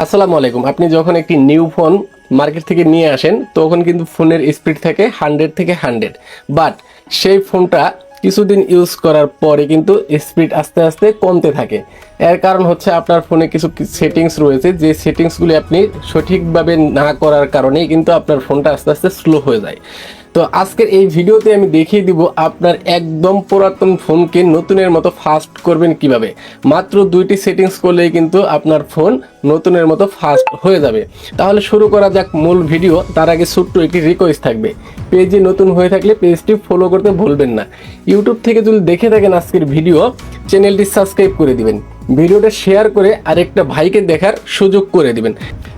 আসসালামু আলাইকুম। আপনি যখন একটি নিউ ফোন মার্কেট থেকে নিয়ে আসেন তখন কিন্তু ফোনের স্পিড থাকে 100 থেকে 100, বাট সেই ফোনটা কিছুদিন ইউজ করার পরে কিন্তু স্পিড আস্তে আস্তে কমতে থাকে। এর কারণ হচ্ছে আপনার ফোনে কিছু সেটিংস রয়েছে, যে সেটিংসগুলি আপনি সঠিকভাবে না করার কারণেই কিন্তু আপনার ফোনটা আস্তে আস্তে স্লো হয়ে যায়। তো আজকের এই ভিডিওতে আমি দেখিয়ে দিব আপনার একদম পুরাতন ফোনকে নতুনের মতো ফাস্ট করবেন কিভাবে। মাত্র 2টি সেটিংস করলেই কিন্তু আপনার ফোন নতুনের মতো ফাস্ট হয়ে যাবে। তাহলে শুরু করা যাক মূল ভিডিও। তার আগে ছোট্ট একটি রিকোয়েস্ট থাকবে, পেজে নতুন হয়ে থাকলে পেজটি ফলো করতে ভুলবেন না। ইউটিউব থেকে যদি দেখে থাকেন আজকের ভিডিও, চ্যানেলটি সাবস্ক্রাইব করে দিবেন, ভিডিওটা শেয়ার করে আরেকটা ভাইকে দেখার সুযোগ করে দিবেন।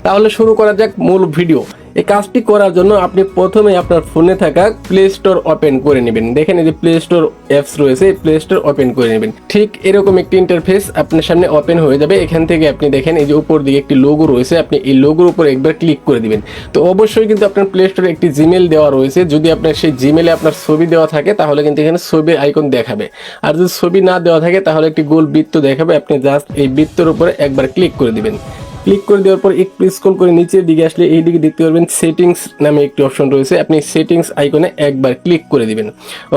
তাহলে শুরু করা যাক মূল ভিডিও। এই কাজটি করার জন্য আপনি প্রথমে আপনার ফোনে থাকা প্লে স্টোর ওপেন করে নেবেন। দেখেন এই যে প্লে স্টোর অ্যাপস রয়েছে, এই প্লে স্টোর ওপেন করে নেবেন। ঠিক এরকম একটি ইন্টারফেস আপনার সামনে ওপেন হয়ে যাবে। এখান থেকে আপনি দেখেন এই যে উপর দিকে একটি লোগো রয়েছে, আপনি এই লোগোর উপর একবার ক্লিক করে দিবেন। তো অবশ্যই কিন্তু আপনার প্লে স্টোরে একটি জিমেল দেওয়া রয়েছে। যদি আপনার সেই জিমেলে আপনার ছবি দেওয়া থাকে তাহলে কিন্তু এখানে ছবির আইকন দেখাবে, আর যদি ছবি না দেওয়া থাকে তাহলে একটি গোল বৃত্ত দেখাবে। আপনি জাস্ট এই বৃত্তের উপরে একবার ক্লিক করে দিবেন। ক্লিক করে দেওয়ার পর একটু স্ক্রল করে নিচের দিকে আসলে এই দিকে দেখতে পারবেন সেটিংস নামে একটি অপশন রয়েছে। আপনি সেটিংস আইকনে একবার ক্লিক করে দিবেন।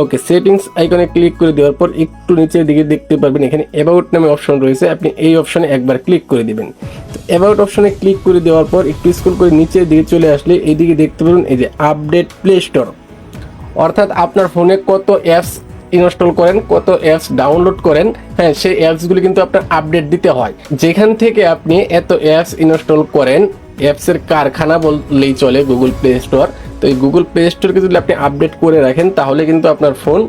ওকে, সেটিংস আইকনে ক্লিক করে দেওয়ার পর একটু নিচের দিকে দেখতে পারবেন এখানে অ্যাবাউট নামে অপশন রয়েছে। আপনি এই অপশনে একবার ক্লিক করে দিবেন। অ্যাবাউট অপশনে ক্লিক করে দেওয়ার পর একটু স্ক্রল করে নিচের দিকে চলে আসলে এইদিকে দেখতে পারবেন এই যে আপডেট প্লে স্টোর, অর্থাৎ আপনার ফোনে কত অ্যাপস ইনস্টল করেন, কত অ্যাপস ডাউনলোড করেন, হ্যাঁ সেই অ্যাপসগুলি কিন্তু আপনার আপডেট দিতে হয়। যেখান থেকে আপনি এত অ্যাপস ইনস্টল করেন, অ্যাপসের কারখানা বললেই চলে গুগল প্লে স্টোর। তো এই গুগল প্লে স্টোরকে যদি আপনি আপডেট করে রাখেন তাহলে কিন্তু আপনার ফোন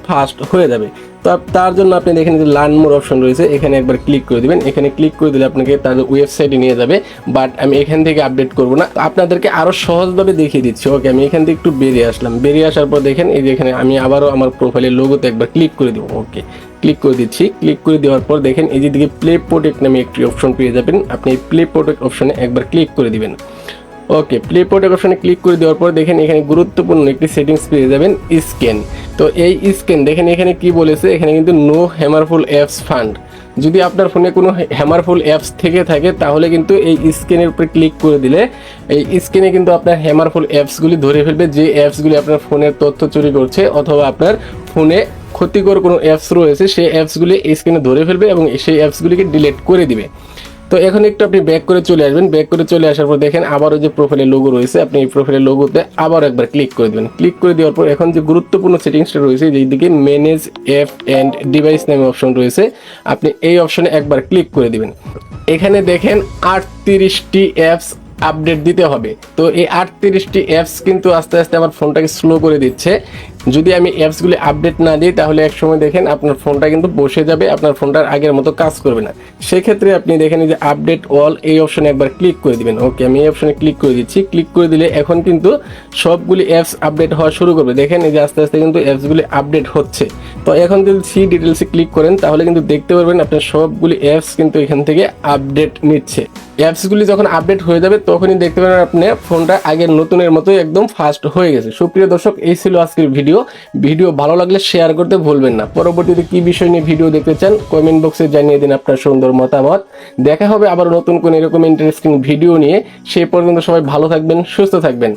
ফাস্ট হয়ে যাবে। তো তার জন্য আপনি দেখেন যে লার্ন মোর অপশন রয়েছে, এখানে একবার ক্লিক করে দিবেন। এখানে ক্লিক করে দিলে আপনাকে তাদের ওয়েবসাইটে নিয়ে যাবে, বাট আমি এখান থেকে আপডেট করব না, আপনাদেরকে আরও সহজভাবে দেখিয়ে দিচ্ছি। ওকে, আমি এখান থেকে একটু বেরিয়ে আসলাম। বেরিয়ে আসার পর দেখেন এই যে এখানে আমি আবারও আমার প্রোফাইলের লোগোতে একবার ক্লিক করে দেবো। ওকে, ক্লিক করে দিচ্ছি। ক্লিক করে দেওয়ার পর দেখেন এই যে দিকে প্লে প্রোটেক্ট নামে একটি অপশন পেয়ে যাবেন। আপনি এই প্লে প্রোটেক্ট অপশনে একবার ক্লিক করে দিবেন। ওকে, প্লে প্রোটেক্ট অপশনে ক্লিক করে দেওয়ার পর দেখেন এখানে গুরুত্বপূর্ণ একটি সেটিংস পেয়ে যাবেন, স্ক্যান। তো এই স্ক্যান দেখেন এখানে কি বলেছে, এখানে কিন্তু নো হ্যামারফুল অ্যাপস ফান্ড। যদি আপনার ফোনে কোনো হ্যামারফুল অ্যাপস থেকে থাকে তাহলে কিন্তু এই স্ক্যানের উপরে ক্লিক করে দিলে এই স্ক্যানে কিন্তু আপনার হ্যামারফুল অ্যাপসগুলি ধরে ফেলবে, যে অ্যাপসগুলি আপনার ফোনের তথ্য চুরি করছে অথবা আপনার ফোনে ক্ষতিকর কোনো অ্যাপস রয়েছে সেই অ্যাপসগুলি স্ক্যানে ধরে ফেলবে এবং সেই অ্যাপসগুলিকে ডিলিট করে দিবে। তো এখন একটু আপনি ব্যাক করে চলে আসবেন। ব্যাক করে চলে আসার পর দেখেন আবারও যে প্রোফাইলের লোগো রয়েছে, আপনি এই প্রোফাইলের লোগোতে আবার একবার ক্লিক করে দেবেন। ক্লিক করে দেওয়ার পর এখন যে গুরুত্বপূর্ণ সেটিংসটা রয়েছে যেদিকে ম্যানেজ অ্যাপ অ্যান্ড ডিভাইস নামে অপশন রয়েছে, আপনি এই অপশনে একবার ক্লিক করে দিবেন। এখানে দেখেন 38টি অ্যাপস আপডেট দিতে হবে। তো এই 38টি অ্যাপস কিন্তু আস্তে আস্তে আমার ফোনটাকে স্লো করে দিচ্ছে। যদি আমি অ্যাপসগুলি আপডেট না দিই তাহলে এক সময় দেখেন আপনার ফোনটা কিন্তু বসে যাবে, আপনার ফোনটার আগের মতো কাজ করবে না। সেক্ষেত্রে আপনি দেখেন যে আপডেট অল এই অপশনে একবার ক্লিক করে দিবেন। ওকে, আমি এই অপশনে ক্লিক করে দিচ্ছি। ক্লিক করে দিলে এখন কিন্তু সবগুলি অ্যাপস আপডেট হওয়া শুরু করবে। দেখেন এই যে আস্তে আস্তে কিন্তু অ্যাপসগুলি আপডেট হচ্ছে। তো এখন যদি সি ডিটেলসে ক্লিক করেন তাহলে কিন্তু দেখতে পারবেন আপনার সবগুলি অ্যাপস কিন্তু এখান থেকে আপডেট নিচ্ছে। অ্যাপসগুলি যখন আপডেট হয়ে যাবে তখনই দেখতে পাবেন আপনার ফোনটা আগের নতুনের মতোই একদম ফাস্ট হয়ে গেছে। সুপ্রিয় দর্শক, এই ছিল আজকের ভিডিও ভালো লাগলে শেয়ার করতে ভুলবেন না। পরবর্তীতে কি বিষয় নিয়ে ভিডিও দেখতে চান কমেন্ট বক্সে জানিয়ে দিন আপনার সুন্দর মতামত। দেখা হবে আবার নতুন কোন এরকম ইন্টারেস্টিং ভিডিও নিয়ে। সেই পর্যন্ত সবাই ভালো থাকবেন, সুস্থ থাকবেন।